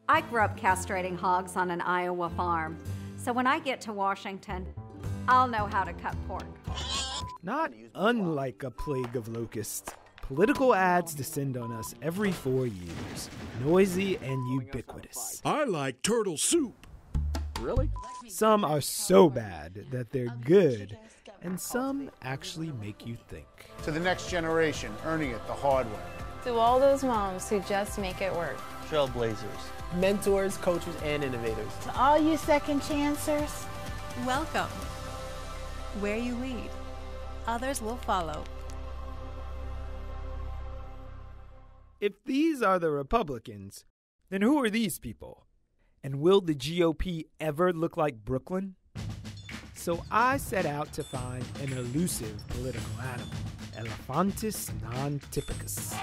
I grew up castrating hogs on an Iowa farm, so when I get to Washington, I'll know how to cut pork. Not unlike a plague of locusts, political ads descend on us every 4 years, noisy and ubiquitous. I like turtle soup. Really? Some are so bad that they're good, and some actually make you think. To the next generation, earning it the hard way. To all those moms who just make it work. Trailblazers. Mentors, coaches, and innovators. To all you second chancers, welcome. Where you lead, others will follow. If these are the Republicans, then who are these people? And will the GOP ever look like Brooklyn? So I set out to find an elusive political animal, Elephantus non-typicus,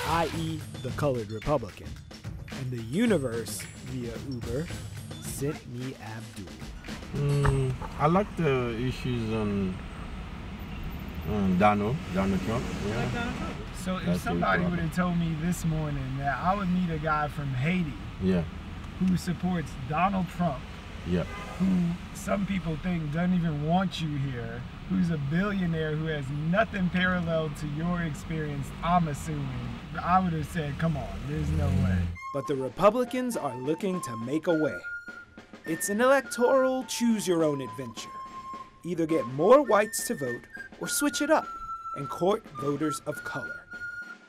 i.e. the colored Republican. And the universe, via Uber, sent me Abdul. I like the issues on Donald Trump. Yeah. Like Donald Trump? So if somebody would have told me this morning that I would meet a guy from Haiti who supports Donald Trump, who some people think doesn't even want you here, who's a billionaire who has nothing parallel to your experience, I'm assuming, I would have said, come on, there's no way. But the Republicans are looking to make a way. It's an electoral choose-your-own-adventure. Either get more whites to vote or switch it up and court voters of color.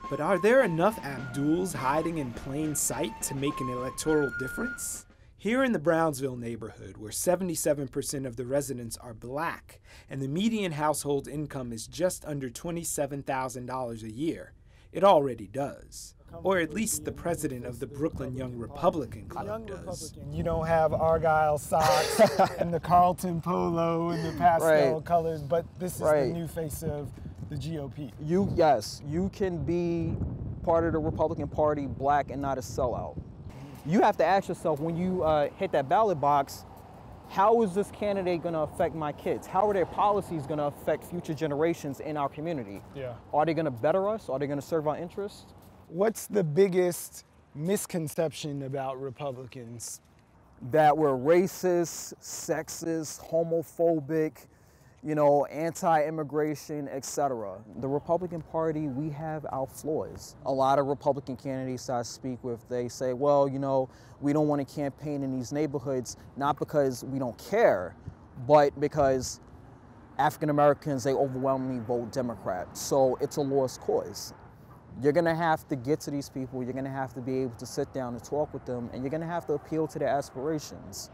But are there enough Abduls hiding in plain sight to make an electoral difference? Here in the Brownsville neighborhood, where 77% of the residents are black and the median household income is just under $27,000 a year, it already does. Or at least the president of the Brooklyn Young Republican Club does. You don't have Argyle socks and the Carlton polo and the pastel colors, but this is the new face of the GOP. You can be part of the Republican Party black and not a sellout. You have to ask yourself when you hit that ballot box, how is this candidate going to affect my kids? How are their policies going to affect future generations in our community? Are they going to better us? Are they going to serve our interests? What's the biggest misconception about Republicans? That we're racist, sexist, homophobic, anti-immigration, etc. The Republican Party, we have our flaws. A lot of Republican candidates I speak with, they say, well, we don't want to campaign in these neighborhoods, not because we don't care, but because African Americans, they overwhelmingly vote Democrat. So it's a lost cause. You're going to have to get to these people, you're going to have to be able to sit down and talk with them, and you're going to have to appeal to their aspirations.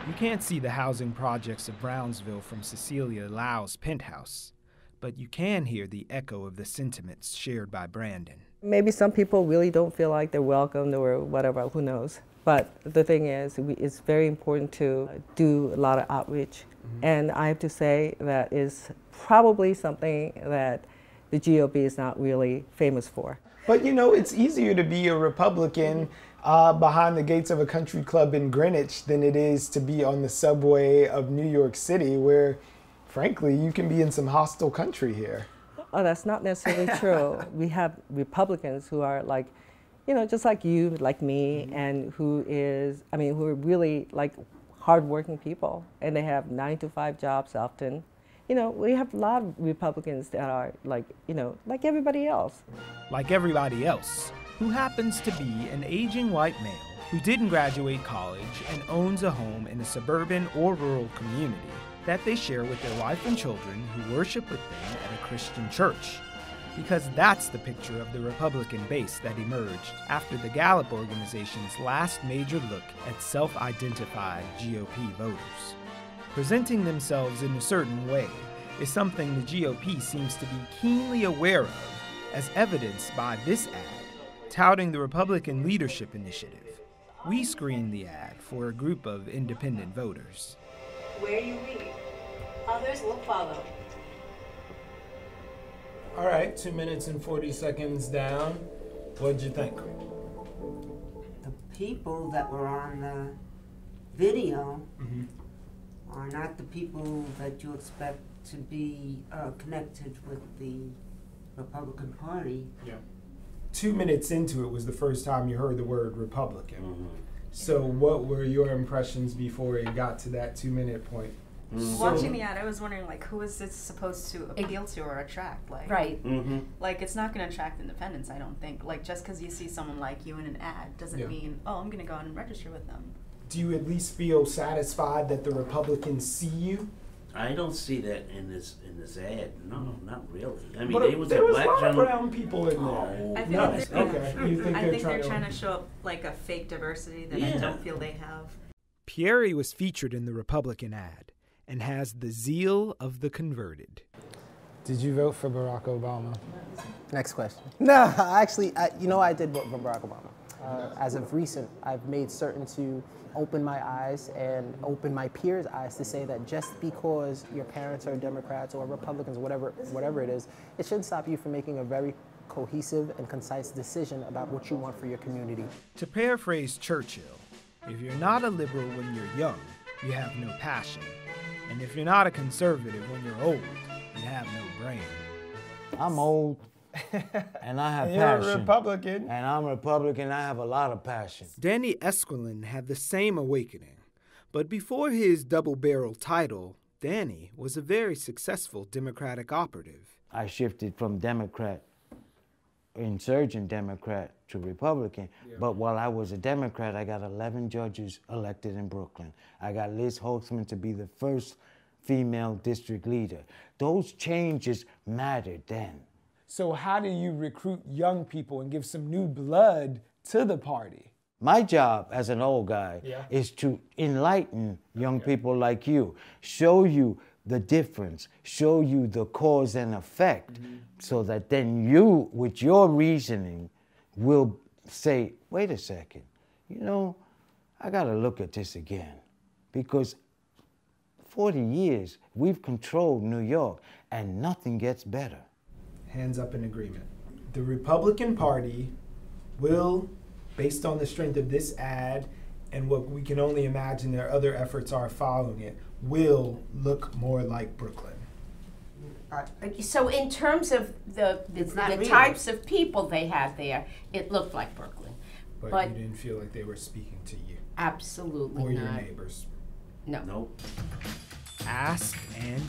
You can't see the housing projects of Brownsville from Cecilia Lau's penthouse, but you can hear the echo of the sentiments shared by Brandon. Maybe some people really don't feel like they're welcomed or whatever, who knows. But the thing is, it's very important to do a lot of outreach. And I have to say that is probably something that the GOP is not really famous for. But it's easier to be a Republican behind the gates of a country club in Greenwich than it is to be on the subway of New York City, where, frankly, you can be in some hostile country here. Oh, that's not necessarily true. We have Republicans who are like, just like you, like me, and who are really like hardworking people, and they have 9-to-5 jobs often. We have a lot of Republicans that are like everybody else. Like everybody else, who happens to be an aging white male who didn't graduate college and owns a home in a suburban or rural community that they share with their wife and children who worship with them at a Christian church. Because that's the picture of the Republican base that emerged after the Gallup organization's last major look at self-identified GOP voters. Presenting themselves in a certain way is something the GOP seems to be keenly aware of, as evidenced by this ad, touting the Republican Leadership Initiative. We screened the ad for a group of independent voters. Where you lead, others will follow. All right, 2 minutes and 40 seconds down. What'd you think? the people that were on the video are not the people that you expect to be connected with the Republican Party. Yeah. 2 minutes into it was the first time you heard the word Republican. Mm-hmm. So what were your impressions before it got to that 2 minute point? Mm-hmm. Watching the ad, I was wondering, like, who is this supposed to appeal to or attract? Like, right. Mm-hmm. Like, it's not going to attract independents, I don't think. Like, just because you see someone like you in an ad doesn't mean, oh, I'm going to go out and register with them. Do you at least feel satisfied that the Republicans see you? I don't see that in this ad. No, not really. I mean, but there was a black lot of gentleman. brown people in there. I think they're trying to show up like a fake diversity that I don't feel they have. Pierre was featured in the Republican ad and has the zeal of the converted. Did you vote for Barack Obama? Next question. No, actually, I did vote for Barack Obama. As of recent, I've made certain to open my eyes and open my peers' eyes to say that just because your parents are Democrats or Republicans, whatever it is, it shouldn't stop you from making a very cohesive and concise decision about what you want for your community. To paraphrase Churchill, if you're not a liberal when you're young, you have no passion. And if you're not a conservative when you're old, you have no brain. I'm old, and I have passion. You're a Republican. And I'm a Republican, I have a lot of passion. Danny Esquilin had the same awakening. But before his double-barrel title, Danny was a very successful Democratic operative. I shifted from Democrat, insurgent Democrat, to Republican. Yeah. But while I was a Democrat, I got 11 judges elected in Brooklyn. I got Liz Holtzman to be the first female district leader. Those changes mattered then. So how do you recruit young people and give some new blood to the party? My job as an old guy is to enlighten young people like you, show you the difference, show you the cause and effect, so that then you, with your reasoning, will say, wait a second, I gotta look at this again. Because 40 years, we've controlled New York, and nothing gets better. Hands up in agreement. The Republican Party will, based on the strength of this ad and what we can only imagine their other efforts are following it, will look more like Brooklyn. So in terms of the types of people they had there, it looked like Brooklyn. But you didn't feel like they were speaking to you? Absolutely or not. Or your neighbors? No. Nope. Ask and